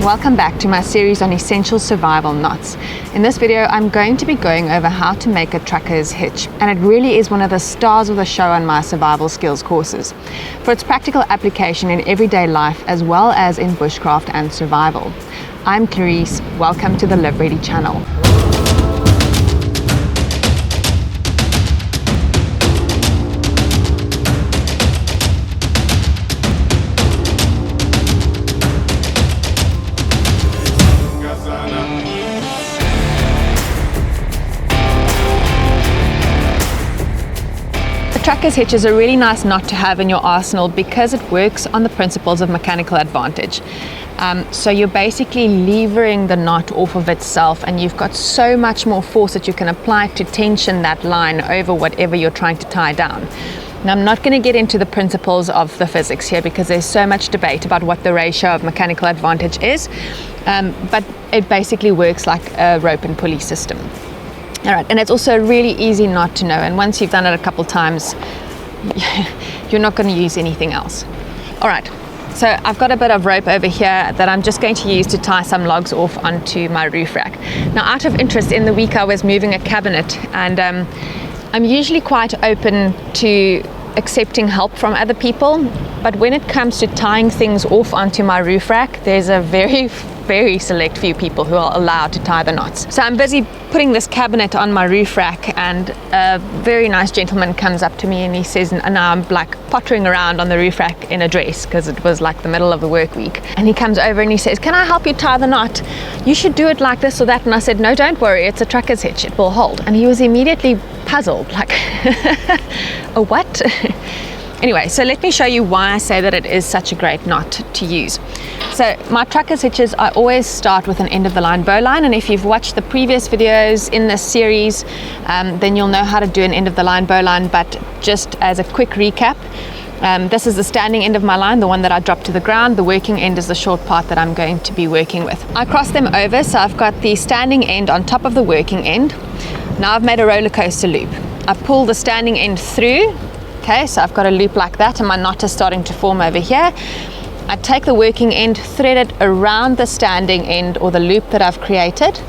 Welcome back to my series on essential survival knots. In this video, I'm going to be going over how to make a trucker's hitch, and it really is one of the stars of the show on my survival skills courses for its practical application in everyday life as well as in bushcraft and survival. I'm Clarice, welcome to the Live Ready channel. Trucker's hitch is a really nice knot to have in your arsenal because it works on the principles of mechanical advantage. So you're basically levering the knot off of itself, and you've got so much more force that you can apply to tension that line over whatever you're trying to tie down. Now, I'm not going to get into the principles of the physics here because there's so much debate about what the ratio of mechanical advantage is, but it basically works like a rope and pulley system. All right, and it's also a really easy knot to know, and once you've done it a couple times, you're not going to use anything else. All right, so I've got a bit of rope over here that I'm just going to use to tie some logs off onto my roof rack. Now, out of interest, in the week I was moving a cabinet, and I'm usually quite open to accepting help from other people, but when it comes to tying things off onto my roof rack, there's a very select few people who are allowed to tie the knots. So I'm busy putting this cabinet on my roof rack, and a very nice gentleman comes up to me and he says, and now I'm like pottering around on the roof rack in a dress because it was like the middle of the work week, and he comes over and he says, "Can I help you tie the knot? You should do it like this or that." And I said, "No, don't worry, it's a trucker's hitch, it will hold." And he was immediately puzzled, like a what? Anyway, so let me show you why I say that it is such a great knot to use. So my trucker's hitches, I always start with an end of the line bowline, and if you've watched the previous videos in this series, then you'll know how to do an end of the line bowline. But just as a quick recap, this is the standing end of my line, the one that I drop to the ground. The working end is the short part that I'm going to be working with. I cross them over, so I've got the standing end on top of the working end. Now I've made a roller coaster loop. I pull the standing end through. Okay, so I've got a loop like that, and my knot is starting to form over here. I take the working end, thread it around the standing end or the loop that I've created,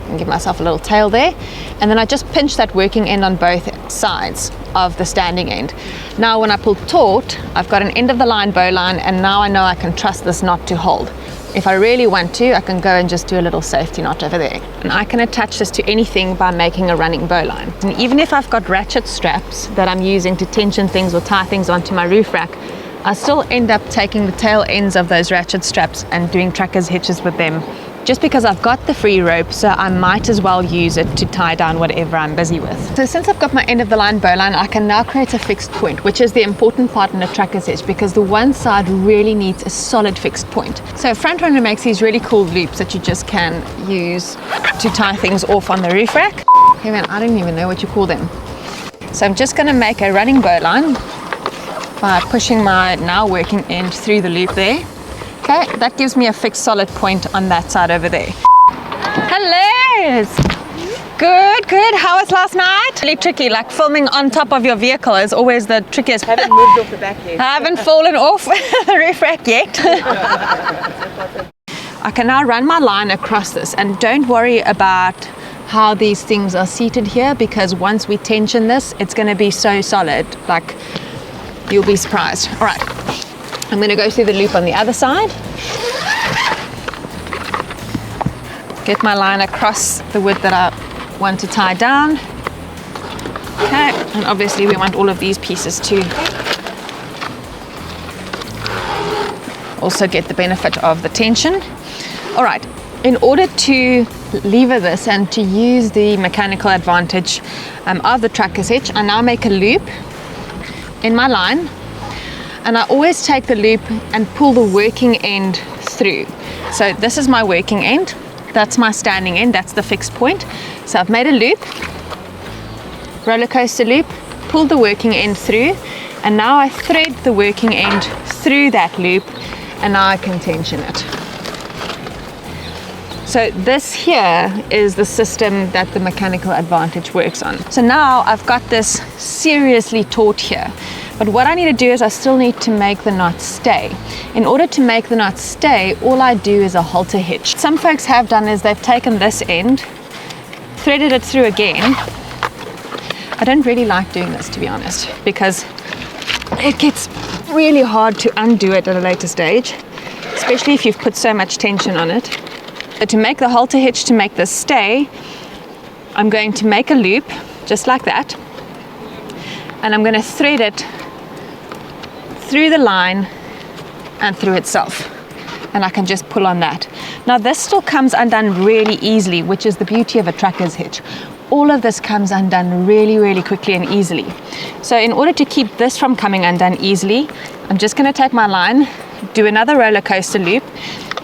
and give myself a little tail there, and then I just pinch that working end on both sides of the standing end. Now when I pull taut, I've got an end of the line bowline, and now I know I can trust this knot to hold. If I really want to, I can go and just do a little safety knot over there. And I can attach this to anything by making a running bowline. And even if I've got ratchet straps that I'm using to tension things or tie things onto my roof rack, I still end up taking the tail ends of those ratchet straps and doing trucker's hitches with them, just because I've got the free rope, so I might as well use it to tie down whatever I'm busy with. So since I've got my end of the line bowline, I can now create a fixed point, which is the important part in a trucker's hitch, because the one side really needs a solid fixed point. So Front Runner makes these really cool loops that you just can use to tie things off on the roof rack. Hey man, I don't even know what you call them. So I'm just going to make a running bowline by pushing my now working end through the loop there. Okay, that gives me a fixed solid point on that side over there. Hello! Good. How was last night? Really tricky, like filming on top of your vehicle is always the trickiest. I haven't moved off the back yet. I haven't fallen off the roof rack yet. I can now run my line across this, and don't worry about how these things are seated here, because once we tension this, it's going to be so solid, like you'll be surprised. All right. I'm going to go through the loop on the other side, get my line across the wood that I want to tie down. Okay, and obviously we want all of these pieces to also get the benefit of the tension. All right, in order to lever this and to use the mechanical advantage of the trucker's hitch, I now make a loop in my line. And I always take the loop and pull the working end through. So this is my working end, that's my standing end, that's the fixed point. So I've made a loop, roller coaster loop, pull the working end through, and now I thread the working end through that loop, and now I can tension it. So this here is the system that the mechanical advantage works on. So now I've got this seriously taut here. But what I need to do is I still need to make the knot stay. In order to make the knot stay, all I do is a halter hitch. Some folks have done is they've taken this end, threaded it through again. I don't really like doing this, to be honest, because it gets really hard to undo it at a later stage, especially if you've put so much tension on it. So to make the halter hitch, to make this stay, I'm going to make a loop just like that, and I'm going to thread it through the line and through itself, and I can just pull on that. Now this still comes undone really easily, which is the beauty of a trucker's hitch. All of this comes undone really quickly and easily. So in order to keep this from coming undone easily, I'm just going to take my line, do another roller coaster loop,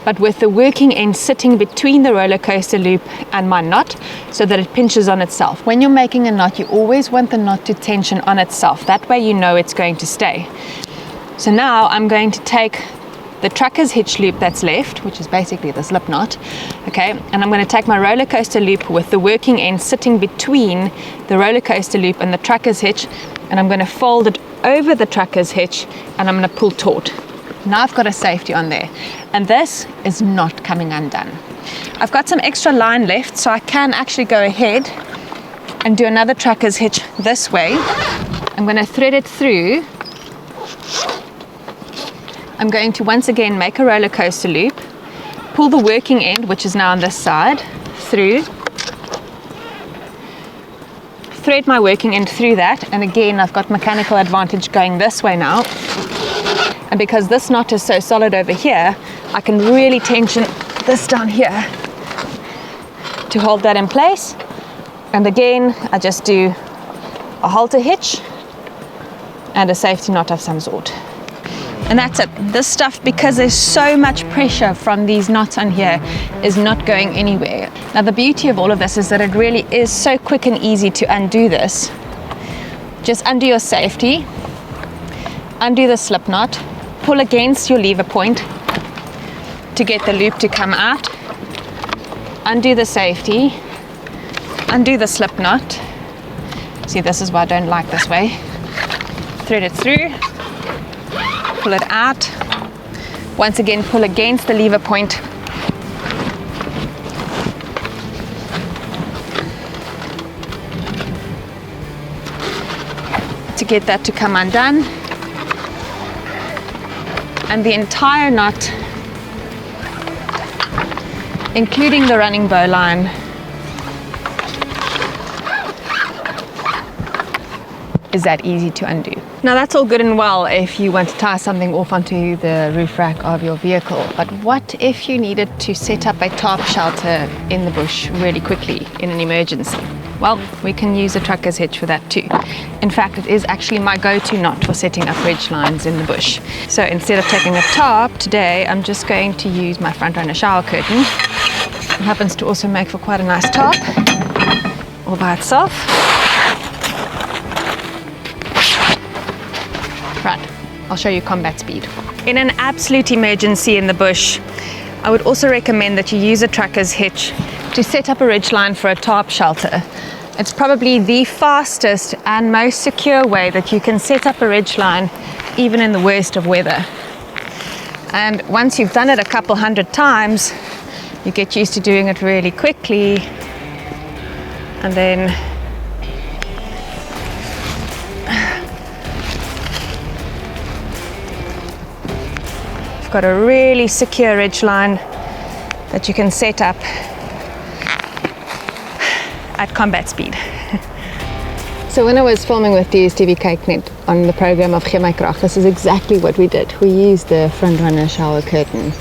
but with the working end sitting between the roller coaster loop and my knot so that it pinches on itself. When you're making a knot, you always want the knot to tension on itself. That way you know it's going to stay. So now I'm going to take the trucker's hitch loop that's left, which is basically the slip knot, okay, and I'm going to take my roller coaster loop with the working end sitting between the roller coaster loop and the trucker's hitch, and I'm going to fold it over the trucker's hitch, and I'm going to pull taut. Now I've got a safety on there, and this is not coming undone. I've got some extra line left, so I can actually go ahead and do another trucker's hitch this way. I'm going to thread it through. I'm going to once again make a roller coaster loop, pull the working end, which is now on this side, through, thread my working end through that, and again I've got mechanical advantage going this way now. And because this knot is so solid over here, I can really tension this down here to hold that in place. And again, I just do a halter hitch and a safety knot of some sort. And that's it. This stuff, because there's so much pressure from these knots on here, is not going anywhere. Now the beauty of all of this is that it really is so quick and easy to undo this. Just undo your safety, undo the slip knot, pull against your lever point to get the loop to come out, undo the safety, undo the slip knot. See, this is why I don't like this way. Thread it through, pull it out. Once again, pull against the lever point. To get that to come undone. And the entire knot, including the running bow line, is that easy to undo. Now that's all good and well if you want to tie something off onto the roof rack of your vehicle, but what if you needed to set up a tarp shelter in the bush really quickly in an emergency? Well, we can use a trucker's hitch for that too. In fact, it is actually my go-to knot for setting up ridge lines in the bush. So instead of taking a tarp today, I'm just going to use my front runner shower curtain. It happens to also make for quite a nice tarp all by itself. Right, I'll show you combat speed. In an absolute emergency in the bush, I would also recommend that you use a trucker's hitch to set up a ridge line for a tarp shelter. It's probably the fastest and most secure way that you can set up a ridge line, even in the worst of weather. And once you've done it a couple hundred times, you get used to doing it really quickly, and then you've got a really secure ridge line that you can set up at combat speed. So when I was filming with DSTV KykNet on the program of Chemiekracht, this is exactly what we did. We used the front runner shower curtain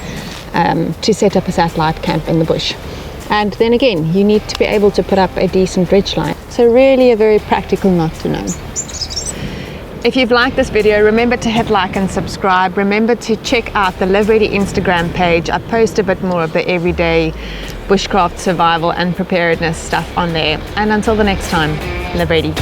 to set up a satellite camp in the bush. And then again, you need to be able to put up a decent ridge line. So really a very practical knot to know. If you've liked this video, remember to hit like and subscribe. Remember to check out the Live Ready Instagram page. I post a bit more of the everyday bushcraft survival and preparedness stuff on there. And until the next time, live ready.